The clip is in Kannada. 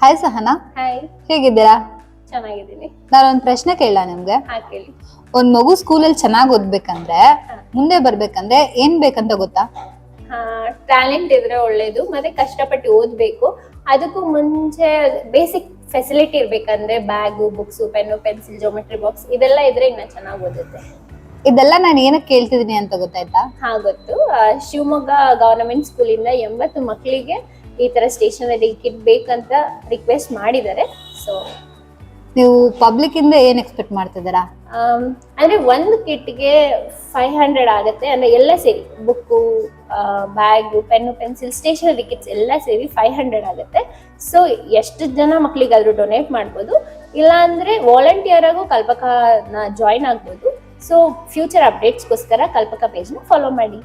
ಹಾಯ್ ಸಹನಾ, ಹಾಯ್, ಹೇಗಿದ್ದೀರಾ? ಚೆನ್ನಾಗಿದ್ದೀನಿ. ನಾನೊಂದ್ ಪ್ರಶ್ನೆ ಕೇಳ ನಿಮ್ಗೆ. ಕೇಳಿ. ಒಂದ್ ಮಗು ಸ್ಕೂಲಲ್ಲಿ ಚೆನ್ನಾಗ್ ಓದ್ಬೇಕಂದ್ರೆ ಮುಂದೆ ಬರ್ಬೇಕಂದ್ರೆ ಏನ್ ಬೇಕಂತ ಗೊತ್ತಾ? ಟ್ಯಾಲೆಂಟ್ ಇದ್ರೆ ಒಳ್ಳೇದು, ಮತ್ತೆ ಕಷ್ಟಪಟ್ಟು ಓದ್ಬೇಕು. ಅದಕ್ಕೂ ಮುಂಚೆ ಬೇಸಿಕ್ ಫೆಸಿಲಿಟಿ ಇರ್ಬೇಕಂದ್ರೆ bag, books, pen, pencil, geometry box ಇದೆಲ್ಲ ಇದ್ರೆ ಇನ್ನ ಚೆನ್ನಾಗಿ ಓದುತ್ತೆ. ಇದೆಲ್ಲ ನಾನು ಏನಕ್ಕೆ ಕೇಳ್ತಿದೀನಿ ಅಂತ ಗೊತ್ತಾಯ್ತಾ? ಗೊತ್ತು. ಶಿವಮೊಗ್ಗ ಗವರ್ನಮೆಂಟ್ ಸ್ಕೂಲಿಂದ 80 ಮಕ್ಕಳಿಗೆ ಈ ತರ ಸ್ಟೇಷನರಿ ಕಿಟ್ ಬೇಕಂತ ರಿಕ್ವೆಸ್ಟ್ ಮಾಡಿದ್ದಾರೆ. ಸೊ ನೀವು ಪಬ್ಲಿಕ್ ಇಂದ ಏನ್ ಎಕ್ಸ್ಪೆಕ್ಟ್ ಮಾಡ್ತಿದ್ದೀರಾ? ಅಂದ್ರೆ ಒಂದು ಕಿಟ್ಗೆ 500 ಆಗುತ್ತೆ. ಅಂದ್ರೆ ಎಲ್ಲ ಸೇರಿ book, bag, pen, pencil, stationery kits ಎಲ್ಲ ಸೇರಿ 500 ಆಗುತ್ತೆ. ಸೊ ಎಷ್ಟು ಜನ ಮಕ್ಕಳಿಗಾದ್ರೂ ಡೊನೇಟ್ ಮಾಡ್ಬೋದು, ಇಲ್ಲ ಅಂದ್ರೆ ವಾಲಂಟಿಯರ್ ಆಗು ಕಲ್ಪಕನ ಜಾಯಿನ್ ಆಗ್ಬೋದು. ಸೊ ಫ್ಯೂಚರ್ ಅಪ್ಡೇಟ್ಸ್ಗೋಸ್ಕರ ಕಲ್ಪಕ ಪೇಜ್ನ ಫಾಲೋ ಮಾಡಿ.